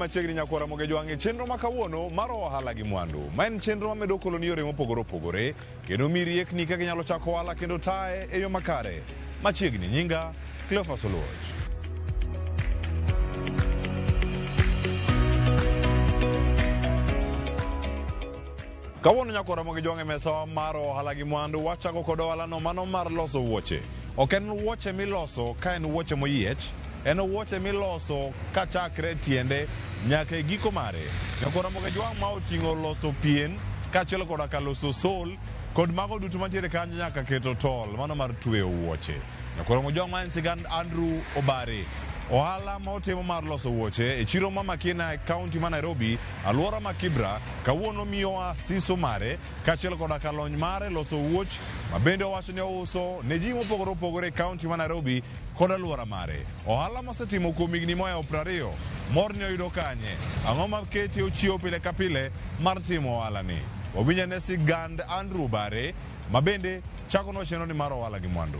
machiegni nyakora moge jwangi chenro makawuono mar ohala gi mwandu. Ma en chenro mamedo koloni yore mopogore opogore kendo miyi riekni kaka inyalo chako ohala kendo tae e yo makare. Machiegni nyinga Cleophas Oluoch. Kawuono nyakora moge jwangi mesa mar ohala gi mwandu wachako kod ohalano mano mar loso wuoche. Ok en wuoche miloso ka en wuoche moyiech, en wuoche miloso ka chakre tiende nyaka e giko mare. Nyakora moge jwang' ma oting'o loso pien kaachiel koda ka loso sol kod mago duto mantiere kanyo nyaka keto tol mano mar tweyo wuoche. Nyakora moge jwang' ma en sigand Andrew Obare ohala ma otimo mar loso wuoche e chiro ma Makina e kaunti ma Nairobi, aluora ma Kibra, kawuono miyowa siso mare kaachiel koda ka lony mare loso wuoch ma bende owacho ni ouso ne ji mopogore opogore e kaunti ma Nairobi kod aluora mare. Ohala mosetimo kuom higni mohewo 20 morni oyudo kanye, ang'o ma keti ochiewo pile ka pile mar timo ohala ni. Wawinjo ne sigand Andrew Obare ma bende chako no chenro ni mar ohala gi mwandu.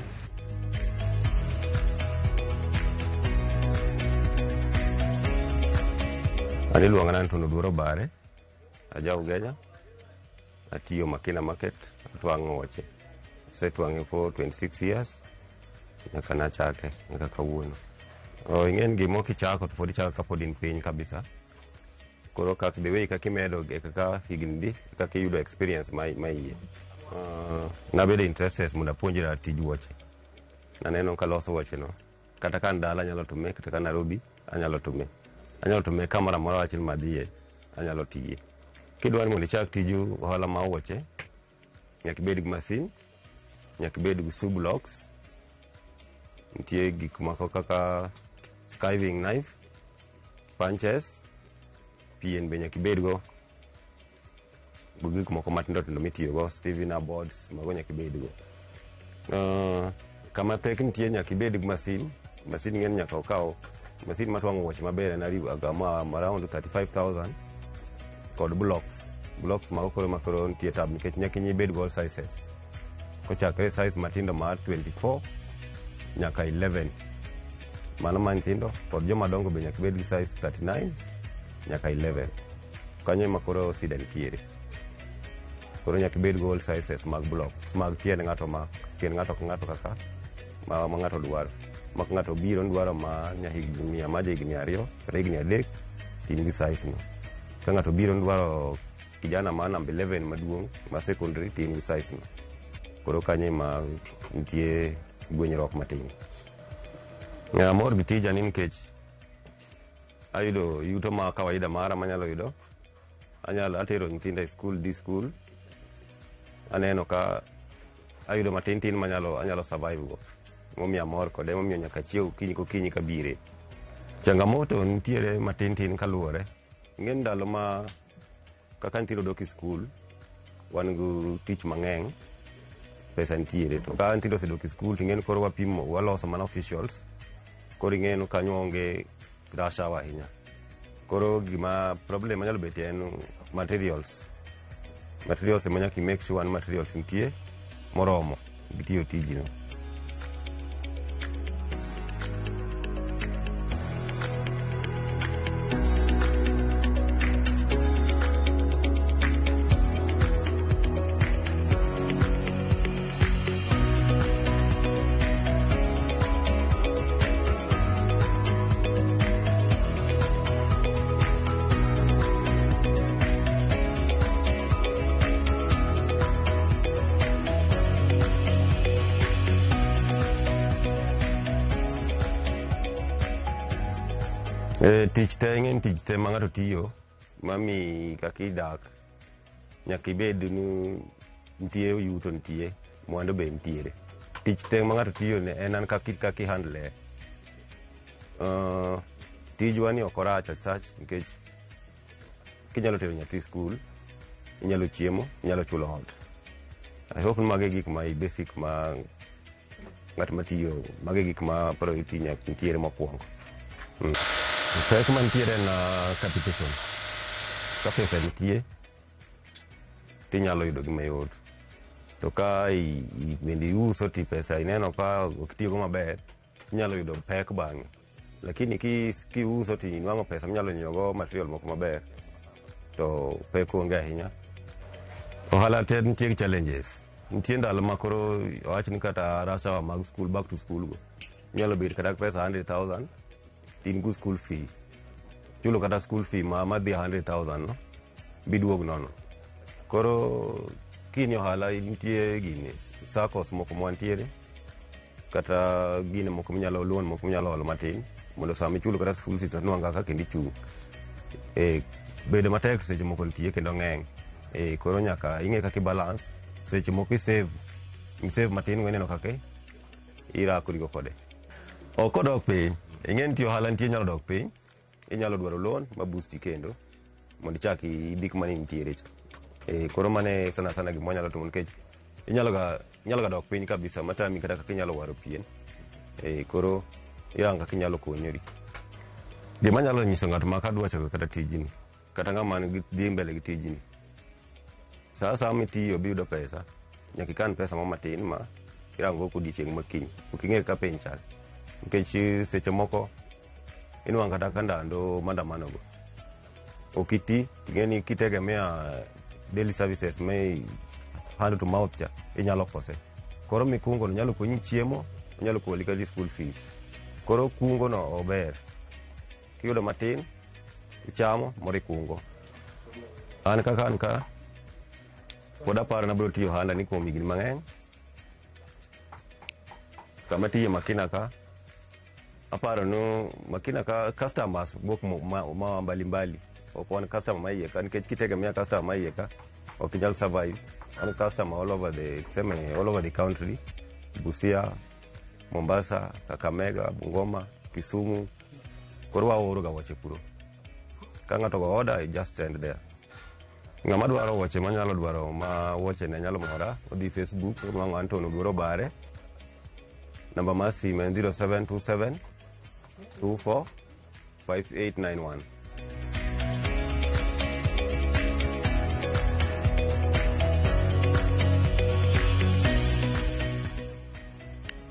Ani luonga Anton Oduor Obare, ajaw Kenya, atiyo Makina Market, atwang'o wuoche. Asetwang'e for 26 years, nyaka nachake, nyaka kawuono. Ing'en gimo kichako to pod ichako ka pod in piny kabisa. Koro the way kaka imedo kaka higni di, kaka iyudo experience ma iye. Nabedo interested mondo apuonjra tij wuoche. Naneno ka loso wuoche no. Kata ka ndala anyalo tume, kata ka Nairobi anyalo tume. Anyalo tume kamera moro achiel madhiye, anyalo tiye. Kidwani mondo ichak tiju ohala ma wuoche, nyaka ibed gi masin, nyaka ibed gi sublocks, nitie gik moko kaka skiving knife, punches, pien be nyaka ibed go, gik moko matindo tindo mitiyogo, Stevina boards, mago nyaka ibed go. Kama pek nitie nyaka ibed gi masin ng'en nyaka okaw masin matwang'o wuoche maber en around 35,000 kod blocks mago koro nitie tab nikech nyaka ibed go all sizes kochakre size matindo mar 24 nyaka 11 mano matindo kod joma dongo be nyaka ibed gi size 39 nyaka 11 kanyo ema koro sida nitiere. Koro nyaka ibed go all sizes mag blocks mag tiend ng'ato ka ng'ato kaka ma ng'ato dwaro. Ma ng'ato biro dwaro ma nyahigni 100 ma higni 2 kata higni 3 tin gi size no. Ka ng'ato biro dwaro kijana ma number 11 maduong' ma secondary tin gi size no. Koro kanyo ma nitie gwenyruok matin. Mor gi tija ni nikech ayudo yuto ma kawaida mara manyalo yudo. Anyalo atero nyithindo e school aneno ka ayudo matin anyalo survive go. Momiya mor kode, momiyo nyaka chiew kinyi kabire. Changamoto nitiere matin kaluwore. Ng'en ndalo ma kaka nyithindo dok e skul, wan gi tich mang'eny, pesa nitiere. To ka nyithindo osedok e skul, ting'en koro wapimo, waloso mana officials, koro ing'en kanyo onge rush hour ahinya. Koro gima problem manyalo betie en materials ema nyaka make sure ni materials nitie moromo gitiyo tijino. Tich te ma ng'ato tiyo mami kaka idak nyaka ibed ni nitie yuto nitie mwandu be nitiere. Tich te ma ng'ato tiyo ne en kaka i-handle. Tijwa ni ok orach as such nikech kinyalo tero nyathi skul, inyalo chiemo, inyalo chulo ot. I hope ni mage gik ma basic ma ng'at matiyo, mage gik ma priority nitiere mokwongo. Pek mantiere na capitation. Ka pesa nitie, tinyalo yudo gima yot. To ka bende iuso ti pesa ineno ka ok tiyogo maber, inyalo yudo pek bang'e. lakini kiuso ti nwang'o pesa mnyalo nyiewogo material moko maber to pek onge ahinya. Ohala te nitie challenges. Nitie ndalo ma koro wach ni kata rush mag school back to school go nyalo bet kata pesa 100,000 tin go school fee. Chulo kata school fee ma dhi 100,000 no biduog nono. Koro kini ohala nitie gini SACCOs moko mwantiere kata gine moko mnyalo loan moko mnyalo holo matin mondo sami chulo kata school fees nwanga ka kendi chung. Bede matek seche moko nitie kendo ng'eng. Koro nyaka ing'e kaka balance seche moko save matin weneno kaka irakorigo kode. Kodok piny ing'e nitie ohala nitie nyalo dok piny, inyalo dwaro loan ma boost kendo mondo ichak idhi kuma ne nitiere cha. Koro mane sana gima nyalo timo nikech inyalo ga dok piny kabisa matami kata kaka inyalo waro pien. Koro iranga kaka inyalo konyori. Gima nyalo nyiso ng'ato ma kadwa chako kata tijni kata ng'ama dhi mbele gi tijni. Sasa mitiyo biyudo pesa nyaka ikan pesa matin ma irango kodiochieng' makiny. Ok ing'e kaka piny chal. Nikech seche moko inwang'o kata ka ndalo mandamano go ok iti ing'e ni kitegemea daily services may hand to mouth cha inyalo kose. Koro mikungo no nyalo konyi chiemo, nyalo koli kata school fees. Koro kungo no ober. Kiyudo matin ichamo mori kungo. An ka pod aparo na biro tiyo ohala ni kuom higni mang'eny. Kama tiye Makina ka aparo no Makina ka customers bok ma mbali ok wan customer maiye ka nikech kitegemea customer maiye ka ok inyal survive. An customer all over the country, Busia, Mombasa, Kakamega, Bungoma, Kisumu. Koro waoro ga wuoche kuro. Ka ng'ato go order I just send there. Ng'ama dwaro wuoche manyalo dwaro ma wuoche ne nyalo mora odhi Facebook ng'ango Anton Oduoro Bare. Namba ma simu 0727 24 5891.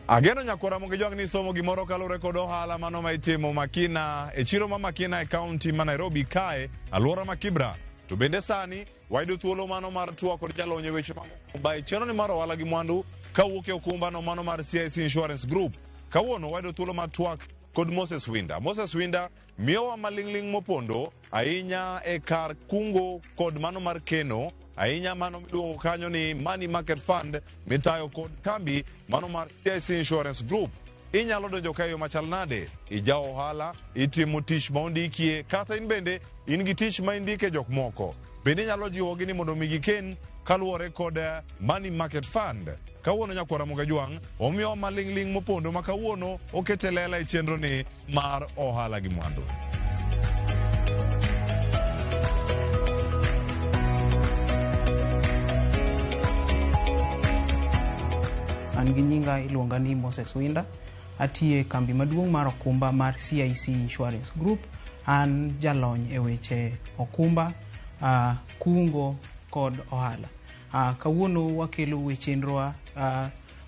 Ageno nyakora monge jwang ni somo gimoro kalure kod ohala mano ma itimo Makina e chiro ma Makina e kaunti ma Nairobi kae aluora ma Kibra. To bende sani wayudo thuolo mano mar tuwa kod jalony e weche mag e chenro ni mar ohala gi mwandu kawuok e okumba no mano mar CIC Insurance Group. Kawuono wayudo thuolo mar twak kod Moses Winda. Moses Winda miyowa maling'ling mopondo ahinya e kar kungo kod mano mar keno ahinya mano miluongo kanyo ni Money Market Fund mitayo kod kambi mano mar CIC Insurance Group. Inyalo donjo kayo machal nade, ija ohala, itimo tich ma ondikie, kata in bende in gi tich ma indike jok moko. Bende nyalo jiwogi ni mondo migi ken kaluwore kod Money Market Fund. Kawuono nyakwara monge jwang, omiyo maling'ling mopondo ma kawuono okete lela e chenro ni mar ohala gi mwandu. An gi nyinga iluonga ni Moses Winda. Atie kambi maduong' mar okumba mar CIC Insurance Group. An jalony e weche okumba, kungo kod ohala. Kawuono wakelo wechenroa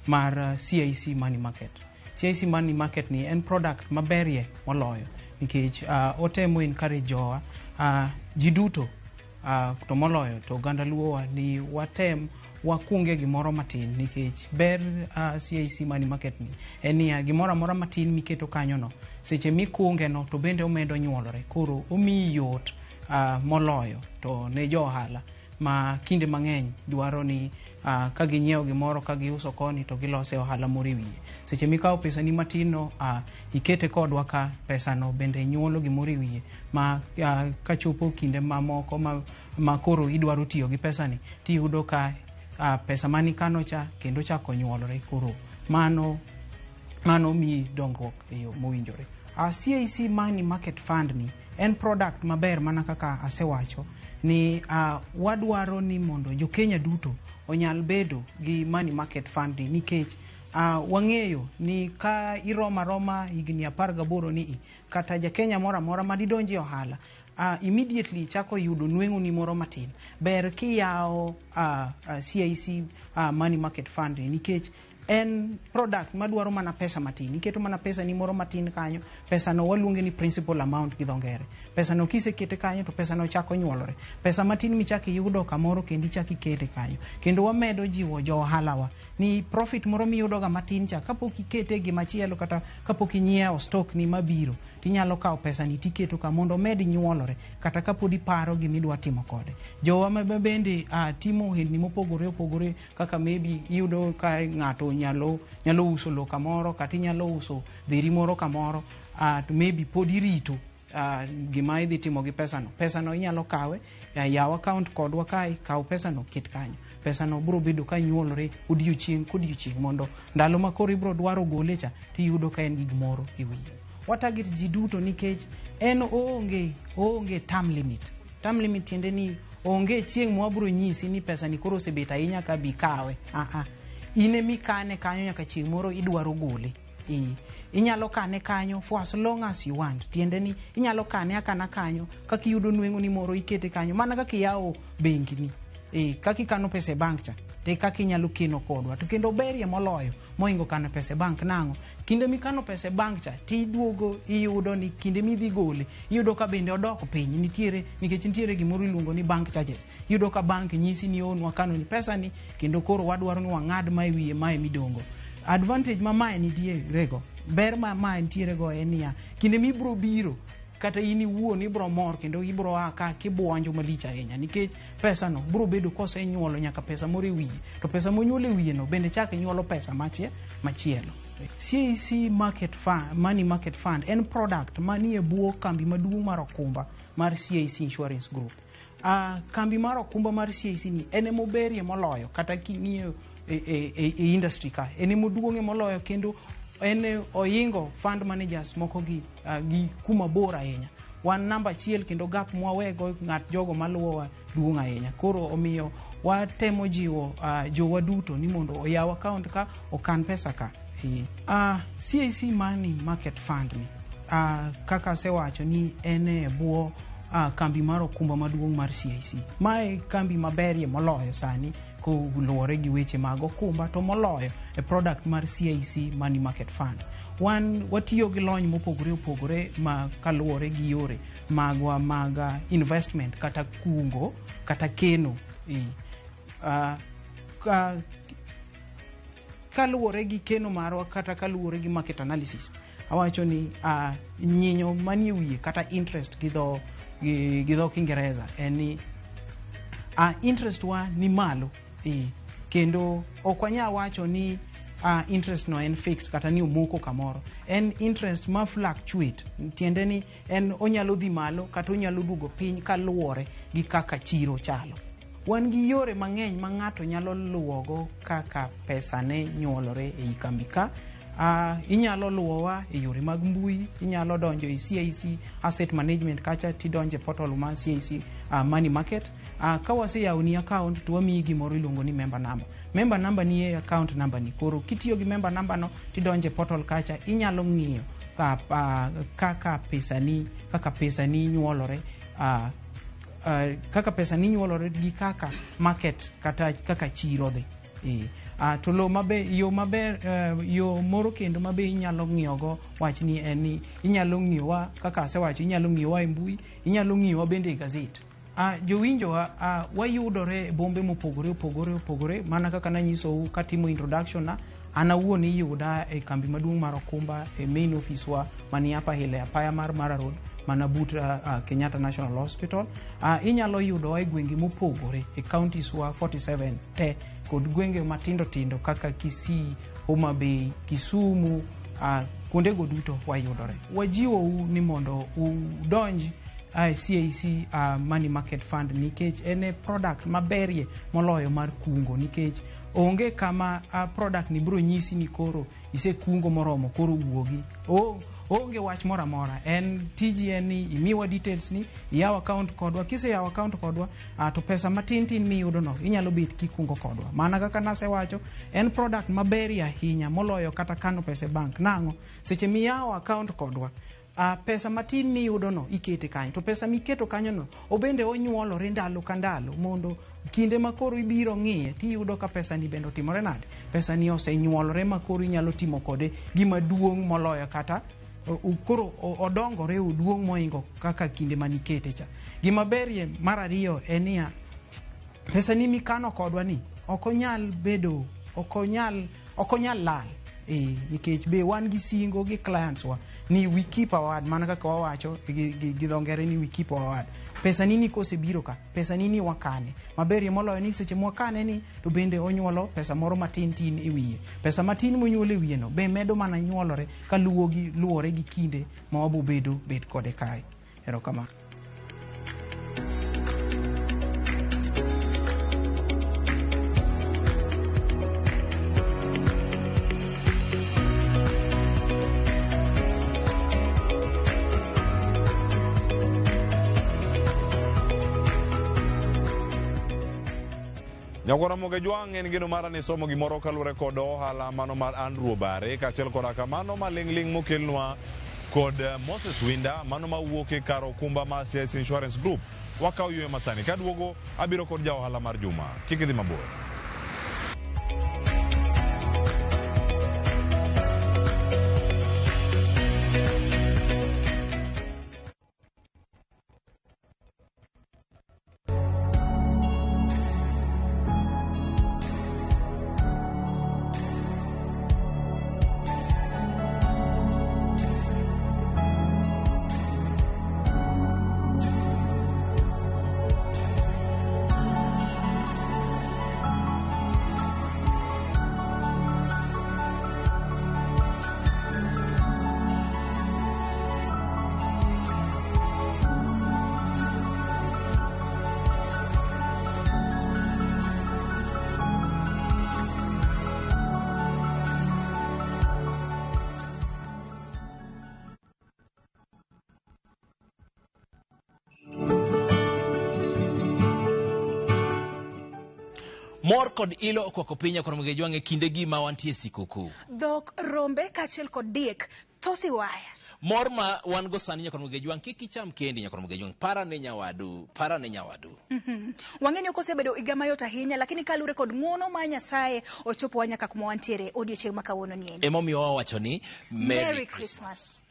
mar CIC Money Market. CIC Money Market ni en product maberie moloyo nikech otemo encourage jowa ji duto to moloyo to ganda luowa ni watem wakunge gimoro matin nikech ber CIC Money Market ni enia gimoro amora matin miketo kanyo no seche mikunge no to bende omedo nyuolore koro omi yot moloyo to ne jo ohala ma kinde mang'eny dwaro ni ka ginyiewo gimoro ka giuso koni to gilose ohala moro e wiye. Seche mikawo pesa ni matino ikete kodwa ka pesa no bende nyuolo gimoro e wiye ma ka chopo kinde mamoko ma koro idwaro tiyo gi pesa ni tiyudo ka pesa mani kano cha kendo chako nyuolore koro mano mi dongruok e yo mowinjore. CIC Money Market Fund ni en product maber mana kaka asewacho ni wadwaro ni mondo jo Kenya duto onyal bedo gi Money Market Fund ni nikech wang'eyo ni ka iroma higni 18 ni kata ja Kenya mora ma didonji ohala immediately chako yudo nweng'o ni moro matin ber kiyawo CIC Money Market Fund nikech en product madwaro mana pesa matin. Iketo mana pesa ni moro matin kanyo, pesa no waluonge ni principal amount gi dho ngere. Pesa no kisekete kanyo to pesa no chako nyuolore. Pesa matin michako iyudo kamoro kendo ichako ikete kanyo. Kendo wamedo jiwo jo ohalawa ni profit moro miyudo ga matin cha kapok ikete gimachielo kata kapok inyiewo stock ni mabiro, tinyalo kawo pesa ni tiketo ka mondo med nyuolore kata kapod iparo gimidwa timo kode. Jowa bende timo ohelni mopogore opogore, kaka maybe iyudo ka ng'ato nyalo uso lo kamoro kata nyalo uso dhiri moro kamoro, to maybe pod irito gima idhi timo gi pesa no inyalo kawe, yaw account kodwa kae, kaw pesa no ket kanyo. Pesa no biro bedo ka nyuolore odiochieng' kodiochieng' mondo ndalo ma koro ibro dwaro gole cha tiyudo ka en gimoro e wiye. Watagit ji duto nikech en oonge term limit. Term limit tiende ni onge chieng' mwabro nyisi ni pesa ni koro osebet ahinya ka bi kawe. Ine mi kane kanyo nyaka chieng' moro idwaro gole. Inyalo kane kanyo for as long as you want. Tiende ni inyalo kane akana kanyo, kaka iyudo nweng'o ni moro ikete kanyo, mana kaka iyawo benki ni. Kaka ikano pesa e bank cha, te kaka inyalo keno kodwa. To kendo berie moloyo moingo kano pesa e bank nango. Kinde mikano pesa e bank cha, ti duogo iyudo ni kinde midhi gole, iyudo ka bende odoko piny nikech nitiere gimoro iluongo ni bank charges. Iyudo ka bank nyisi ni wakano ni pesa ni kendo koro wadwaro ni wang'ad ma wiye ma midongo. Advantage ma mae nitiere go, ber ma mae nitiere go en ya kinde mibro biro kata ini wuon ibro mor kendo ibro aka kibuonjo malich ahinya nikech pesa no bro bedo kose nyuolo nyaka pesa moro e wiye, to pesa monyuolo e wiye no bende chake nyuolo pesa machielo. CAC Money Market Fund en product manie buo kambi maduong' mar okumba mar CAC Insurance Group. Kambi mar okumba mar CAC ni ene moberie moloyo kata king'iyo e industry ka ene moduong'e moloyo, kendo ene oingo fund managers moko gi kuma bora ahinya. Wan namba achiel kendo gap mwawego ng'at jogo maluwowa duong' ahinya. Koro omiyo watemo jiwo jowa duto ni mondo oyaw account ka okan pesa ka. CAC Money Market Fund ni kaka sewacho ni ene buo kambi mar okumba maduong' mar CAC. Mae kambi maberie moloyo sani ko luwore gi weche mag okumba, to moloyo e product mar CAC Money Market Fund. Watiyo gi lony mopogore opogore ma kaluwore gi yore mag investment kata kungo kata keno. Kaluwore gi keno marwa kata kaluwore gi market analysis, awacho ni nyinyo manie wiye kata interest gi dho Kiingereza en ni interest wa ni malo, kendo okwanya wacho ni interest no en fixed kata ni omoko kamoro. En interest ma fluctuate, tiende ni en onyalo dhi malo kata onyalo duogo piny kaluwore gi kaka chiro chalo. Wan gi yore mang'eny ma ng'ato nyalo luwogo kaka pesa ne nyuolore e kambi ka. Inyalo luwowa e yore mag mbui, inyalo donjo e CAC Asset Management kacha tidonje portal ma CAC Money Market. Ka waseyawo ni account to wamiyi gimoro iluongo ni member number. Member number ni e account number ni. Koro kitiyo gi member number no tidonje portal kacha, inyalo ng'iyo kaka pesa ni nyuolore, kaka pesa ni nyuolore gi kaka market kata kaka chiro dhi. To yo moro kendo mabe inyalo ng'iyogo wach ni en ni inyalo ng'iyowa kaka asewacho, inyalo ng'iyowa e mbui, inyalo ng'iyowa bende e gazet. Jowinjowa wayudore e bombe mopogore opogore, mana kaka nanyisou katimo introduction na an awuon iyuda e kambi maduong' mar okumba e main office wa mani Upper Hill apaya mar Mara Road mana but Kenyatta National Hospital. Inyalo yudowa e gwenge mopogore e counties wa 47 te kod gwenge matindo tindo kaka Kisii, Homa Bay, Kisumu, kuondego duto wayudore. Wajiwo ni mondo udonj CAC Money Market Fund nikech ene product maberie moloyo mar kungo, nikech onge kama product ni bro nyisi ni koro ise kungo moromo koro wuogi. Onge wach mora mora, en TGN ni imiwa details ni yaw account kodwa, kise yaw account kodwa to pesa matin miyudo no inyalo bet kikungo kodwa. Mana kaka nasewacho, en product maberie ahinya moloyo kata kano pesa e bank. Nango seche miyaw account kodwa, pesa matin miyudo no ikete kanyo, to pesa miketo kanyo no obende onyuolore ndalo ka ndalo mondo kinde makoro ibiro ng'iye tiyudo ka pesa ni bendo timore nade. Pesa ni osenyuolore makoro inyalo timo kode gima duong' moloyo kata koro odongore uduong' moingo kaka kinde manikete cha. Gima berie mar ariyo en niya, pesa ni mikano kodwa ni okonyal bedo, okonyal lal. Nikech be wan gi singo gi clients wa ni we keep our word, mana kaka wawacho gi dhongere ni we keep our word. Pesa nini kosebiro ka, pesa nini wakane maberie moloyo ni seche mwakane ni to bende onyuolo pesa moro matin tin e wiye. Pesa matin monyuolo e wiye no be medo mana nyuolore ka luwore gi kinde ma wabo bed kode kae. Erokamano. Nyagora moge jwang' en gino mara ni somo gimoro kalure kod ohala mano mar Andrew Bare kachiel koda kamano maling'ling mokelnwa kod Moses Winda mano mawuok e kar okumba mar CIC Insurance Group. Wakaw ywe masani kaduogo abiro kod ja ohala mar juma. Kik idhi mabor. Mor kod ilo okwako pinya kod moge jwang' e kinde gi ma wantie sikuku. Dhok, rombe, kachiel kod diek, thosi waya. Mor ma wan go sani nyakon moge jwang' kik icham kendi nyakon moge jwang', para ne nyawadu. Wang'eni ok osebedo higa mayot ahinya, lakini kalure kod ng'uono ma Nyasaye ochopo wa nyaka kuma wantiere odiochieng' ma kawuono ni endi. Emomiyo wawacho ni Merry Christmas.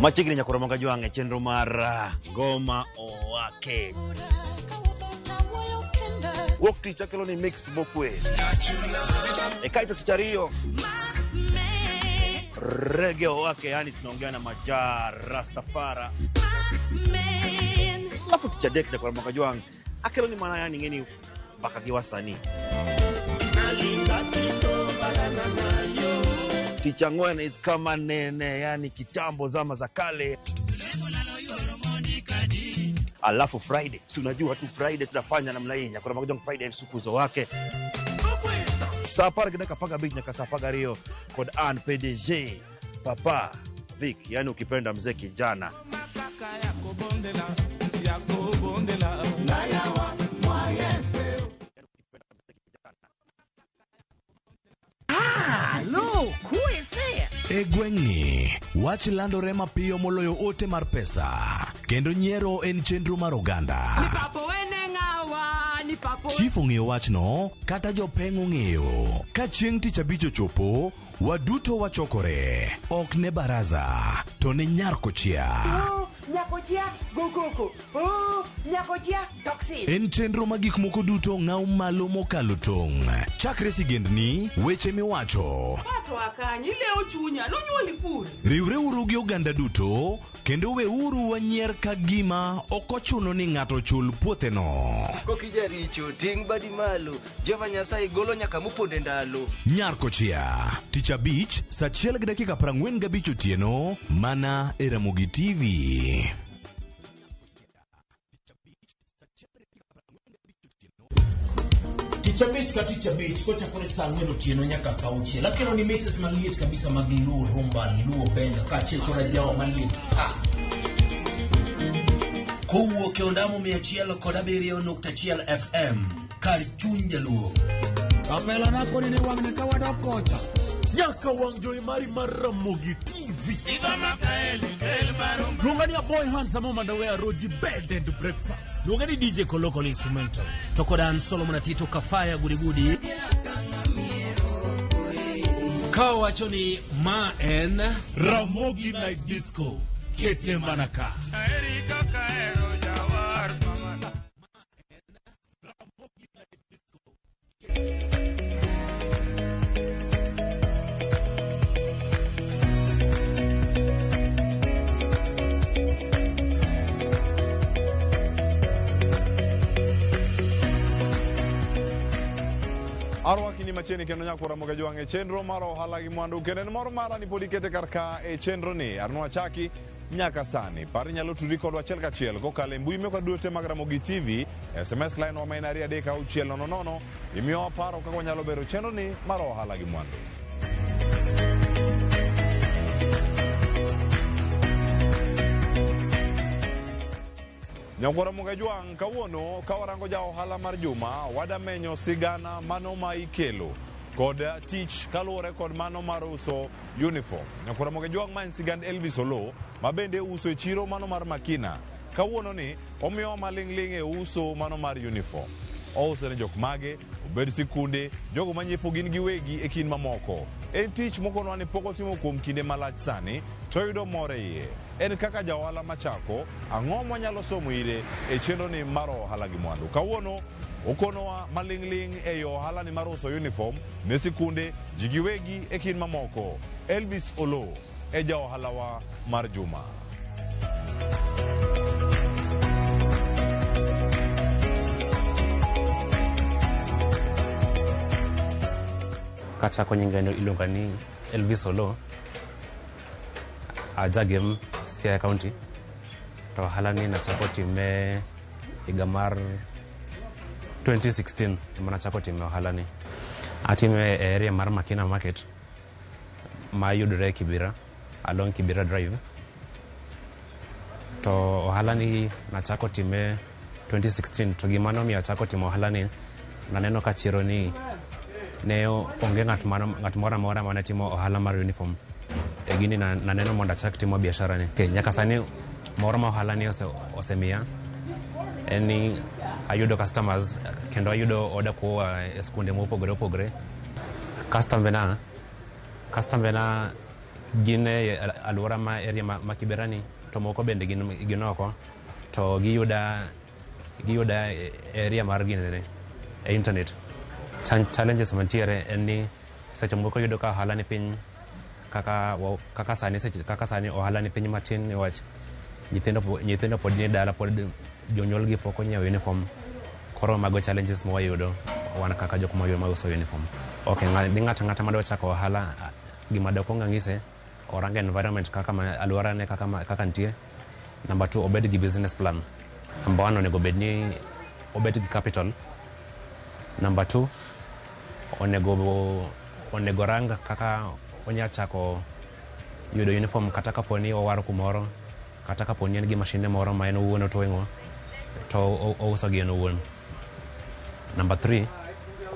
Machiegni nyakoro moga jwang' e chenro mar ngoma owake. Wuok tich akelo ni mix bokwe. E kaito tich ariyo reggae owake, yani tunaongea na Majar Rastafara. Alafu tich adek nyakoro moga jwang' akelo ni mana yani ngeni baka gi wasani. Tich ang'wen is kama nene, yani kitambo zama za kale. Alafu Friday, si unajua tu Friday tunafanya namna hii, nyakora magojong Friday ni siku zo wake. Sapar kidaka paga beach nyaka sapaga Rio kod Ann PDG Papa Vic, yani ukipenda mzee kijana. Lo, kuese. E gweng'ni, wach landore mapiyo moloyo ote mar pesa. Kendo nyiero en chenro mar oganda. Chief ong'eyo wachno, kata jopeng' ong'eyo. Ka chieng' tich abich ochopo, waduto wachokore. Ok ne baraza, to ne nyarkochia. Nyakochia, gokoko. Nyakochia, toxin. En chenro ma gik moko duto ng'aw malo mokalo tong'. Chakre sigendni, weche miwacho. Pato akanyi leo chunya, nonyuoli pur. Riwre uru gi oganda duto, kendo we uru wanyier ka gima okochuno ni ng'ato chul puothe no. Kokija richo, ting badi malo, Jehova Nyasaye golo nyaka muponde ndalo. Nyarkochia, tich abich, saa 1:45 otieno, mana e Ramogi TV. Ticha beach kocha kore saa 4 otieno nyaka saa 6. Lakini ni mixes maliet kabisa mag luo rumba, luo benga, kachiel kora jawa maliet. Kowuok e ondamo 107.1 FM, kar chuny jaluo. Kamela nakoni ni wang'ne ka wadok kocha. nyaka wang joy mari mar Ramogi TV. Luongani a boy handsome Mandawea Roji bed and breakfast. Luongani DJ Kolokolo instrumental. Tokodan Solomon Atito Kafaya Gudi. Kawachoni ma en Ramogi Night Disco. Kete Manaka. Arwa kini macheni kendo nyako Ramogi Jwang chenro maro halagi mwandu kenen moro mara ni podikete karka chenro ni arnwa chaki nyaka sani pari nyalo tudi kodwa chiel kachiel kokale mbui me kwaduote mag Ramogi TV SMS line wa mainari adeka uchiel nono imiyo paro kako nyalo bero chenro ni maro halagi mwandu. Nyako Ramogi Jwang kawuono kawarango ja ohala mar juma wadamenyo sigana mano ma ikelo kod tich kaluore kod mano mar uso uniform. Nyako Ramogi Jwang ma en sigand Elvis Olo mabende uso e chiro mano mar Makina kawuono ni omiyo maling'ling e uso mano mar uniform. Ouso ne jok mage obed sikunde jogo manyiepo gin giwegi e kin mamoko. En tich mokonwa ni pok otimo kuom kinde malach sani to yudo more iye. En kaka jawala machako ang'o mwanyalo somo ire e chenro ni mar ohala gi mwandu. Kawuono okonowa maling'ling e yo ohala ni mar uso uniform ne sikunde ji giwegi e kin mamoko. Elvis Olo e ja ohala wa mar juma. Kachako nyingeno iluonga ni Elvis Olo ajagem Siaya County to ohala ni nachako time higa mar 2016 manachako time ohala ni atime e area mar Makina Market ma yudore Kibira along Kibira Drive to ohala ni nachako time 2016 to gimano mi achako time ohala ni naneno ka chiro ni ne onge ng'at moro amora mane timo ohala mar uniform e gini naneno mondo achak timo biashara ni. Nyaka sani moro ma ohala ni osemiya en ni ayudo customers kendo ayudo order kuoa e skunde mopogore opogore. Customer na gin e alwora ma area ma Kibera ni to moko bende gin oko to giyuda area mar gine e internet. Challenges mantiere en ni seche moko yudo ka ohala ni piny kaka sani ohala ni piny matin niwach nyithindo pod ni dala pod jonyuol gi pok onyiewo uniform. Koro mago challenges ma wayudo wan kaka jok ma uso uniform. Okay, ng'ata madwa chako ohala gima dokonga ng'ise orang environment kaka alwora ne kaka nitie. Number 2 obed gi business plan. Number 1 onego bed ni obed gi capital. Number 2 onego rang kaka onya chako yudo uniform kata kaponi owaro kumoro kata kaponi en gi mashine moro ma en owuon otweng'o to ouso gi en owuon. Number 3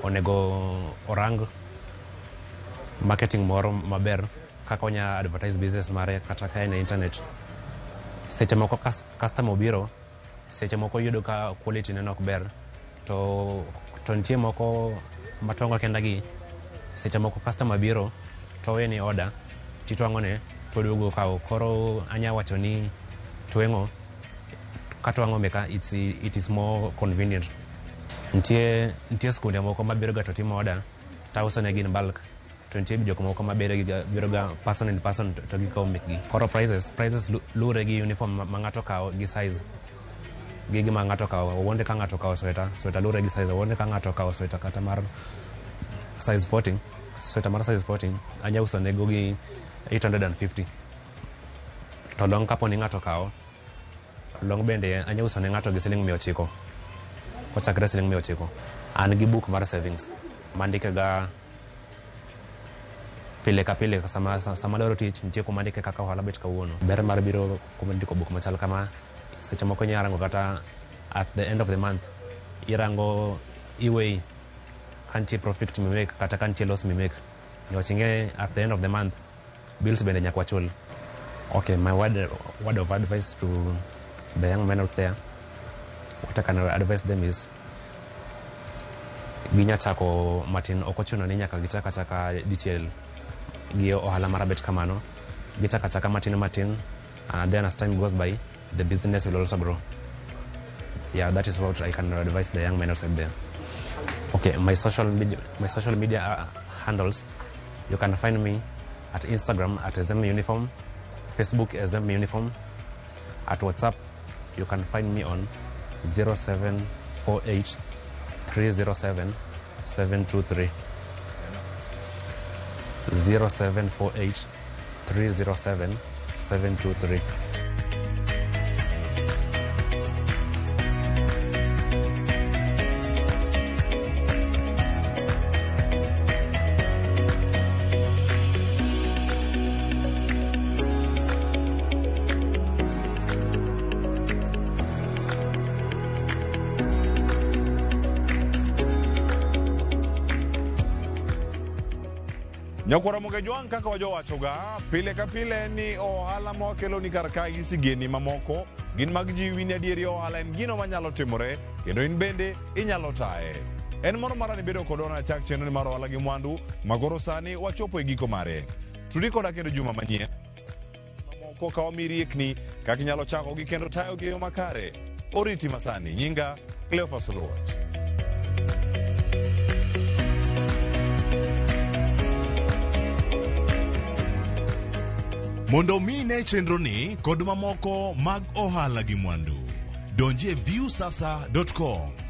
onego orang marketing moro maber kaka onya advertise business mare kata ka en internet. Seche moko customer obiro seche moko yudo ka quality neno ok ber to nitie moko matongo kenda gi seche moko customer biro to weni order titwang'one to duogo kawo. Koro anya wacho ni tweng'o katwang'o meka it is more convenient. Nitie skunde moko mabiro ga to timo order tauso ne gin bulk to nitie jok moko mabiro ga person in person to gikawo mekgi. Koro prices lure gi uniform ma ng'ato kawo gi size gigi ma ng'ato kawo. Wonde ka ng'ato kawo sweta lure gi size. Wonde ka ng'ato kawo sweta kata mar size 14 sweta mar size 14 anya uso nego gi 850 to long kaponi ng'ato kawo long bende anya uso ne ng'ato gi siling 900 kochakre siling 900. An gi book mar savings mandike ga pile ka pile sama loro tich nitie kuma ndike kaka ohala bet kawuono. Ber mar biro kuma ndiko book machal kama seche moko nyarango kata at the end of the month irango iwei kantie profit mi make kata kantie loss mi make niwach ing'e at the end of the month bills bende nyaka wachul. Okay, my word of advice to the young men out there, what I can advise them is ginya chako matin okochuno ni nyaka gichaka dichiel gi ohala marabet kamano, gichaka matin, and then as time goes by the business will also grow. Yeah, that is what I can advise the young men outside there. Okay, my social media handles, you can find me at Instagram at SM Uniform, Facebook SM Uniform, at WhatsApp you can find me on 0748 307 723. 0748 307 723. Nyakwara Mogejwang kaka wajo wachoga pile ka pile ni ohala mokelo ni karka gi sigeni mamoko gin mag jiwi ni adieri ohala en gino manyalo timore kendo in bende inyalo tae. En moro marani bedo kodona chak chenro ni mar ohala gi mwandu magoro sani wachopo e giko mare. Tudi koda kendo juma manyien mamoko ka omiriekni kaka inyalo chako gi kendo tayo gi yo makare. Oriti masani nyinga Cleophas Oluoch. Mondo mi ne chenro ni kod mamoko mag ohala gi mwandu. Donje viewsasa.com.